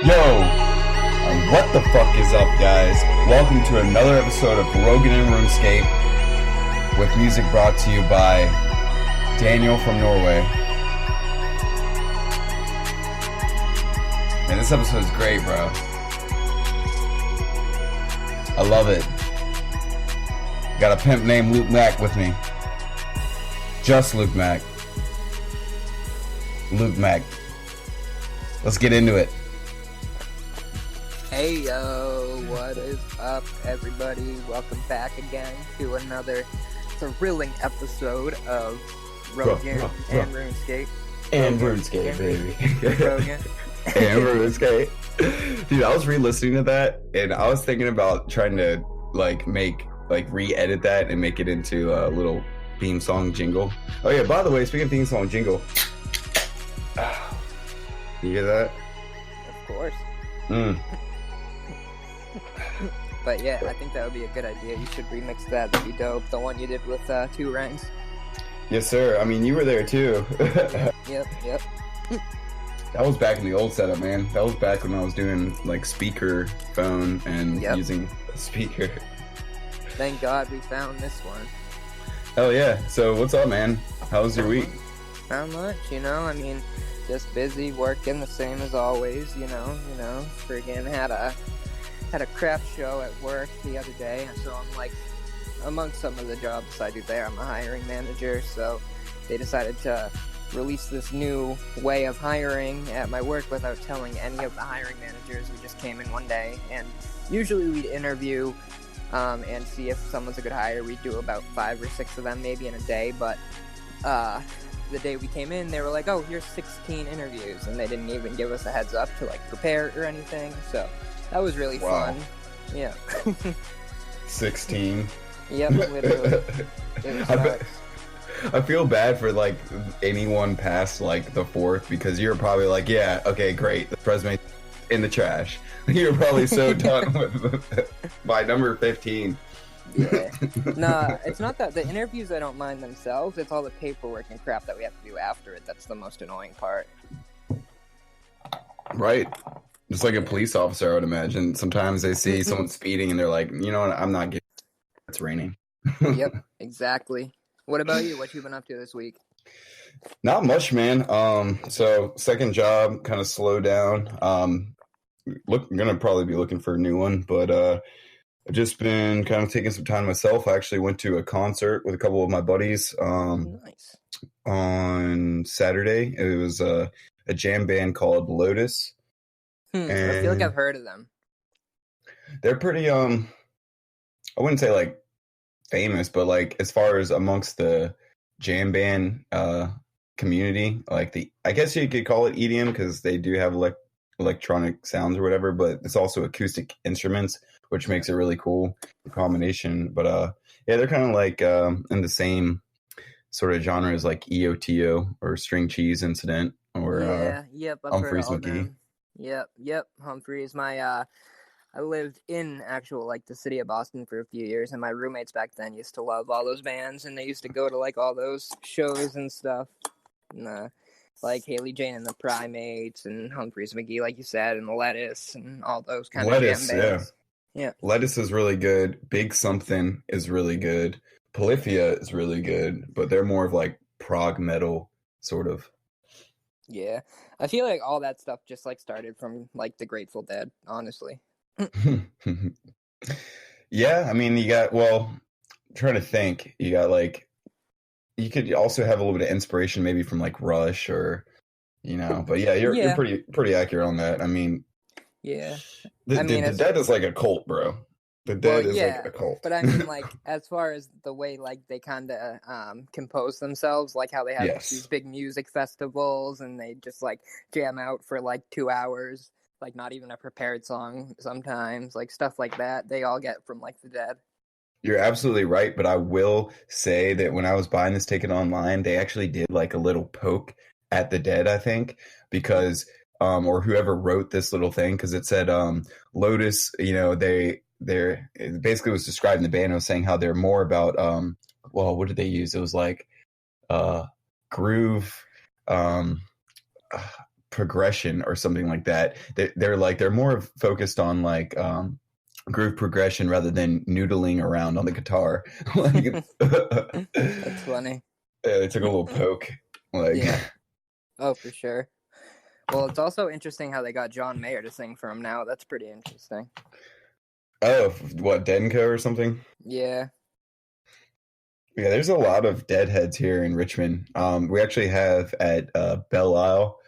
Yo, what the fuck is up, guys? Welcome to another episode of Rogan and RuneScape, with music brought to you by Daniel from Norway. Man, this episode is great, bro. I love it. Got a pimp named Luke Mack with me. Just Luke Mack. Luke Mack. Let's get into it. Hey yo, what is up everybody? Welcome back again to another thrilling episode of Rogan and RuneScape. And RuneScape, baby. Rogan. And RuneScape. Dude, I was re-listening to that and I was thinking about trying to re-edit that and make it into a little theme song jingle. Oh yeah, by the way, speaking of theme song jingle, you hear that? Of course. Mm. But yeah, I think that would be a good idea. You should remix that. That'd be dope. The one you did with 2 Ranks. Yes, sir. I mean, you were there too. Yep. That was back in the old setup, man. That was back when I was doing like speaker phone and using a speaker. Thank God we found this one. Hell yeah. So what's up, man? How was your week? Not much, I mean, just busy working the same as always, friggin' had a craft show at work the other day, so I'm like, amongst some of the jobs I do there, I'm a hiring manager, so they decided to release this new way of hiring at my work without telling any of the hiring managers. We just came in one day, and usually we'd interview and see if someone's a good hire. We'd do about 5 or 6 of them maybe in a day, but the day we came in, they were like, oh, here's 16 interviews, and they didn't even give us a heads up to prepare or anything, so that was really fun. Yeah. 16. Yep, literally. It was nuts. I feel bad for anyone past the 4th, because you're probably like, yeah, okay, great, the resume in the trash. You're probably so done with by number 15. Yeah. Nah, it's not that. The interviews I don't mind themselves. It's all the paperwork and crap that we have to do after it. That's the most annoying part. Right. Just like a police officer, I would imagine. Sometimes they see someone speeding and they're like, you know what, I'm not getting it's raining. Yep, exactly. What about you? What you been up to this week? Not much, man. So second job kind of slowed down. I'm gonna probably be looking for a new one, but I've just been kind of taking some time myself. I actually went to a concert with a couple of my buddies Nice. On Saturday. It was a jam band called Lotus. I feel like I've heard of them. They're pretty I wouldn't say famous, but as far as amongst the jam band community, I guess you could call it EDM, because they do have electronic sounds or whatever, but it's also acoustic instruments, which makes it really cool combination. But yeah, they're kind of in the same sort of genre as EOTO or String Cheese Incident or I've Humphreys heard all McGee. them. Yep. Humphreys. I lived in the city of Boston for a few years, and my roommates back then used to love all those bands, and they used to go to all those shows and stuff. And, Haley Jane and the Primates and Humphreys McGee, like you said, and Lettuce and all those kind of jam bands. Yeah. Lettuce is really good. Big Something is really good. Polyphia is really good, but they're more of prog metal sort of. Yeah. I feel like all that stuff just started from the Grateful Dead, honestly. Yeah, I mean, you got, I'm trying to think. You got you could also have a little bit of inspiration maybe from Rush or, but yeah, you're pretty accurate on that. I mean, yeah. The Dead is a cult, bro. The Dead is a cult. But I mean, as far as the way they kind of compose themselves, how they have these big music festivals and they just jam out for 2 hours, not even a prepared song sometimes, stuff like that. They all get from the Dead. You're absolutely right, but I will say that when I was buying this ticket online, they actually did a little poke at the Dead, I think, because or whoever wrote this little thing, because it said Lotus, they're basically was describing the band. I was saying how they're more about what did they use? It was groove, progression or something like that. They're more focused on like groove progression rather than noodling around on the guitar. Like, That's funny. yeah, they took a little poke. Like, Yeah. Oh, for sure. Well, it's also interesting how they got John Mayer to sing for him now. That's pretty interesting. oh, what, Denko or something? Yeah. Yeah, there's a lot of deadheads here in Richmond. We actually have at Belle Isle,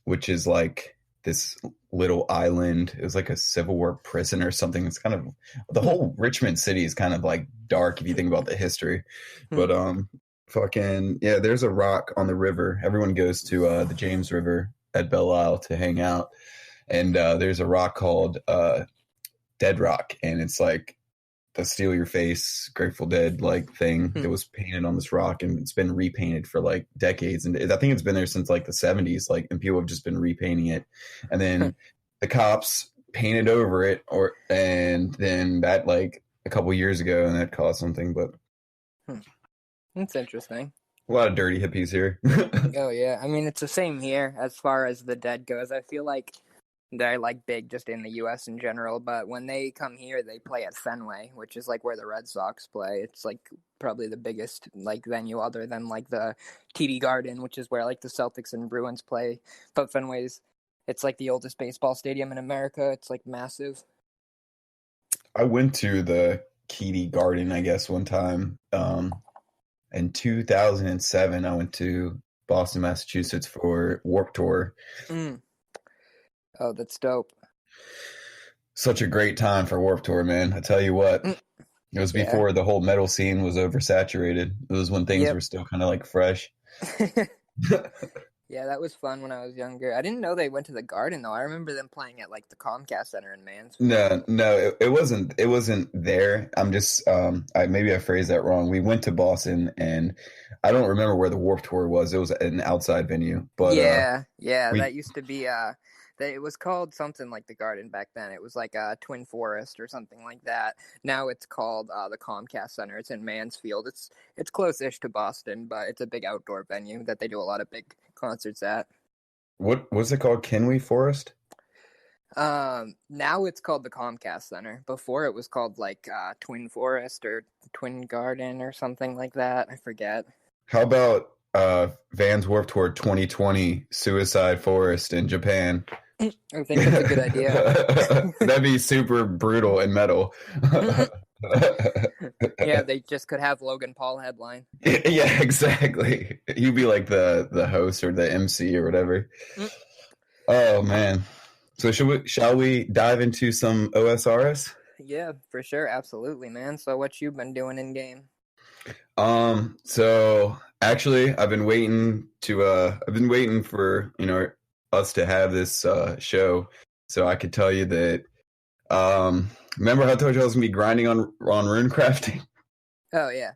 which is like this little island. It was like a Civil War prison or something. It's kind of, the whole Richmond city is kind of like dark if you think about the history. But fucking yeah, there's a rock on the river. Everyone goes to the James River at Belle Isle to hang out, and there's a rock called Dead Rock, and it's like the Steal Your Face Grateful Dead like thing that was painted on this rock, and it's been repainted for like decades, and I think it's been there since like the 70s, like, and people have just been repainting it, and then the cops painted over it, and then that like a couple years ago, and that caused something. But that's interesting. A lot of dirty hippies here. Oh yeah, I mean it's the same here as far as the Dead goes. I feel like they're like big just in the U.S. in general, but when they come here, they play at Fenway, which is like where the Red Sox play. It's like probably the biggest like venue other than like the TD Garden, which is where like the Celtics and Bruins play. But it's like the oldest baseball stadium in America. It's like massive. I went to the TD Garden, I guess, one time. In 2007, I went to Boston, Massachusetts for Warped Tour. Oh, that's dope. Such a great time for Warped Tour, man. I tell you what. It was before the whole metal scene was oversaturated. It was when things were still kind of like fresh. Yeah, that was fun when I was younger. I didn't know they went to the Garden, though. I remember them playing at like the Comcast Center in Mansfield. No, it wasn't there. I'm just maybe I phrased that wrong. We went to Boston, and I don't remember where the Warped Tour was. It was an outside venue, but that used to be it was called something like the Garden back then. It was like Twin Forest or something like that. Now it's called the Comcast Center. It's in Mansfield. It's close-ish to Boston, but it's a big outdoor venue that they do a lot of big concerts at. What was it called? Kenway Forest? Now it's called the Comcast Center. Before it was called like Twin Forest or Twin Garden or something like that. I forget. How about Vans Warped Tour 2020 Suicide Forest in Japan? I think that's a good idea. That'd be super brutal and metal. Yeah, they just could have Logan Paul headline. Yeah, exactly. You'd be like the host or the MC or whatever. Oh man. So shall we dive into some OSRS? Yeah, for sure, absolutely, man. So what you been doing in game? So actually I've been waiting for, us to have this show so I could tell you that remember how I told you I was gonna be grinding on runecrafting? Oh yeah.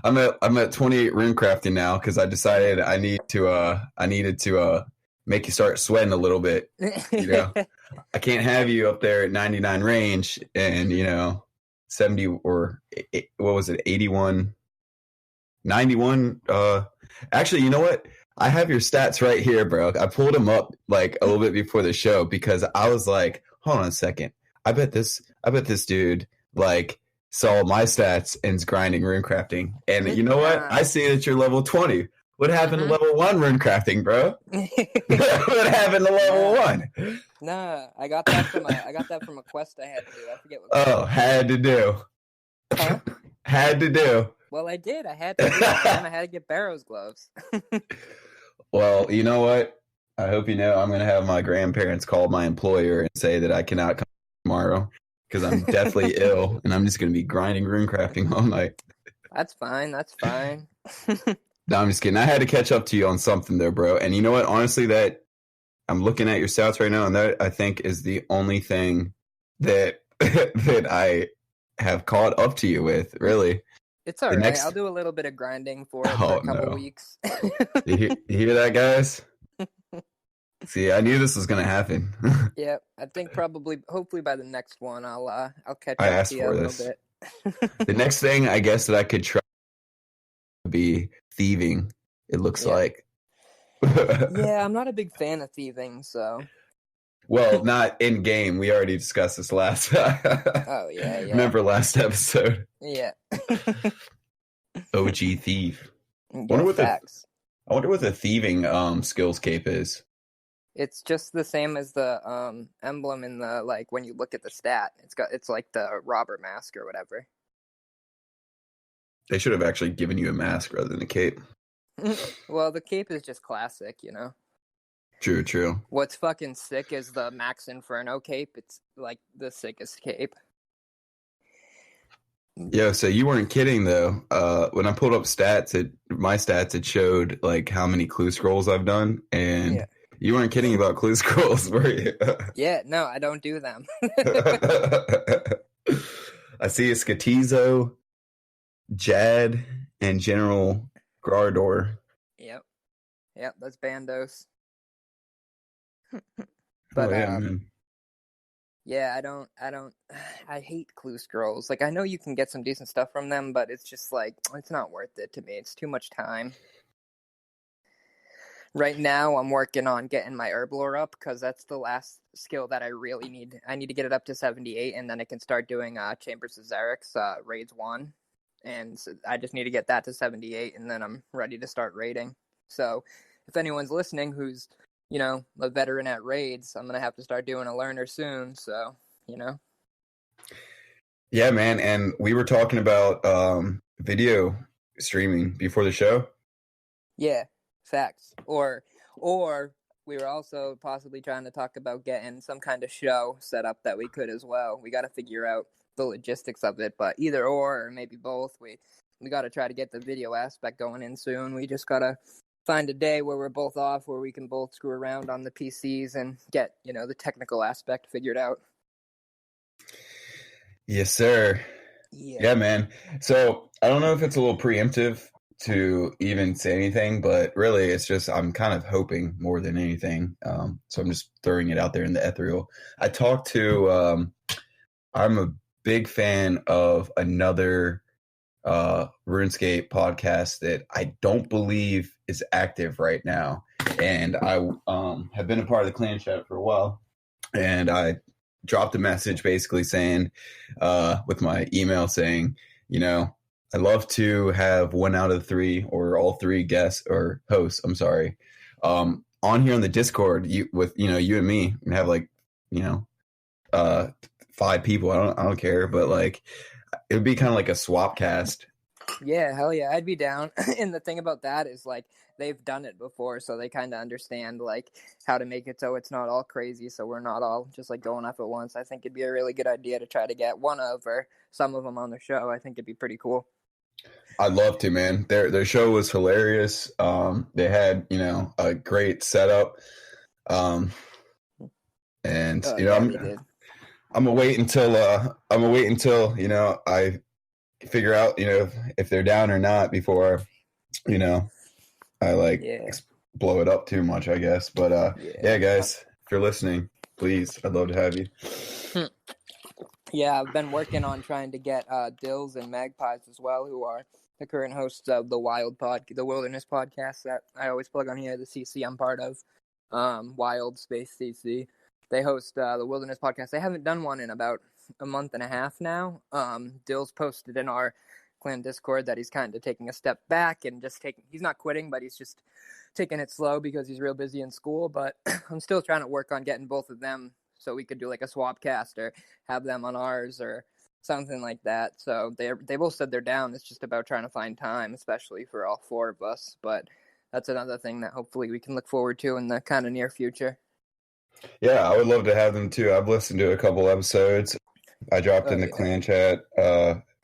I'm at 28 runecrafting now because I decided I needed to make you start sweating a little bit. I can't have you up there at 99 range and 70 or what was it, 81, 91. Actually, you know what? I have your stats right here, bro. I pulled them up like a little bit before the show because I was like, hold on a second. I bet this dude like saw my stats and is grinding runecrafting. And you know what? I see that you're level 20. What happened to level 1 runecrafting, bro? What happened to level 1? Nah, I got that from a quest I had to do. I forget what. Had to do. Huh? Had to do. Well, I did. I had to do it, man. I had to get Barrow's gloves. Well, you know what? I hope you know I'm going to have my grandparents call my employer and say that I cannot come tomorrow because I'm deathly ill and I'm just going to be grinding runecrafting all night. That's fine. No, I'm just kidding. I had to catch up to you on something there, bro. And you know what? Honestly, that I'm looking at your stats right now, and that I think is the only thing that that I have caught up to you with, really. It's all right. I'll do a little bit of grinding for a couple weeks. You hear that, guys? See, I knew this was going to happen. Yeah, I think hopefully by the next one, I'll catch up to you a little bit. The next thing I guess that I could try would be thieving. It looks like. Yeah, I'm not a big fan of thieving, so. Well, not in game. We already discussed this last. Oh yeah. Remember last episode? Yeah. OG thief. Yeah, facts. I wonder what the thieving skills cape is. It's just the same as the emblem in the, like, when you look at the stat. It's like the robber mask or whatever. They should have actually given you a mask rather than a cape. Well, the cape is just classic, you know. True. What's fucking sick is the Max Inferno cape. It's like the sickest cape. Yeah, so you weren't kidding though. When I pulled up my stats, it showed like how many clue scrolls I've done, and Yeah. You weren't kidding about clue scrolls, were you? Yeah, no, I don't do them. I see a Skatizo, Jad, and General Gardor. Yep, that's Bandos. But man. yeah, I hate clue scrolls. Like, I know you can get some decent stuff from them, but it's just like, it's not worth it to me. It's too much time. Right now, I'm working on getting my Herblore up, because that's the last skill that I really need. I need to get it up to 78, and then I can start doing Chambers of Xerix, Raids 1. And so I just need to get that to 78, and then I'm ready to start raiding. So if anyone's listening who's, you know, a veteran at raids, I'm going to have to start doing a learner soon, so, you know. Yeah, man, and we were talking about video streaming before the show. Yeah. Facts. Or we were also possibly trying to talk about getting some kind of show set up that we could as well. We got to figure out the logistics of it, but either or maybe both. We got to try to get the video aspect going in soon. We just got to find a day where we're both off, where we can both screw around on the PCs and get, you know, the technical aspect figured out. Yes, sir. Yeah, man. So I don't know if it's a little preemptive to even say anything, but really it's just I'm kind of hoping more than anything. So I'm just throwing it out there in the ethereal. I talked to I'm a big fan of another RuneScape podcast that I don't believe is active right now, and I have been a part of the clan chat for a while, and I dropped a message basically saying with my email saying, you know, I'd love to have one out of three or all three guests or hosts, I'm sorry, on here on the Discord with you and me, and have like, you know, 5 people. I don't care, but like it would be kind of like a swap cast. Yeah, hell yeah, I'd be down. And the thing about that is, like, they've done it before, so they kind of understand like how to make it so it's not all crazy, so we're not all just like going off at once. I think it'd be a really good idea to try to get one of or some of them on the show. I think it'd be pretty cool. I'd love to, man. Their show was hilarious. They had, you know, a great setup. And you know, I'm gonna wait until you know, I figure out, you know, if they're down or not before, you know, I blow it up too much, I guess. But yeah, guys, if you're listening, please, I'd love to have you. Yeah, I've been working on trying to get Dills and Magpies as well, who are the current hosts of the Wilderness Podcast that I always plug on here, the CC I'm part of, Wild Space CC. They host the Wilderness Podcast. They haven't done one in about a month and a half now. Dills posted in our clan Discord that he's kind of taking a step back and he's not quitting, but he's just taking it slow because he's real busy in school. But I'm still trying to work on getting both of them so we could do like a swap cast or have them on ours or something like that. So they both said they're down. It's just about trying to find time, especially for all 4 of us. But that's another thing that hopefully we can look forward to in the kind of near future. Yeah, I would love to have them too. I've listened to a couple episodes. I dropped in the clan chat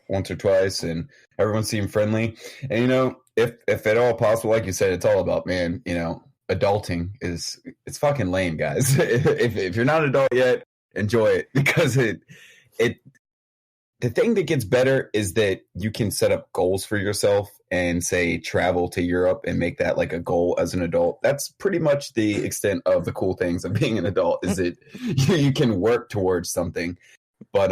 once or twice, and everyone seemed friendly. And you know, if at all possible, like you said, it's all about, man, you know, adulting it's fucking lame, guys. if you're not an adult yet, enjoy it, because the thing that gets better is that you can set up goals for yourself and say travel to Europe and make that like a goal as an adult. That's pretty much the extent of the cool things of being an adult, is that you can work towards something. But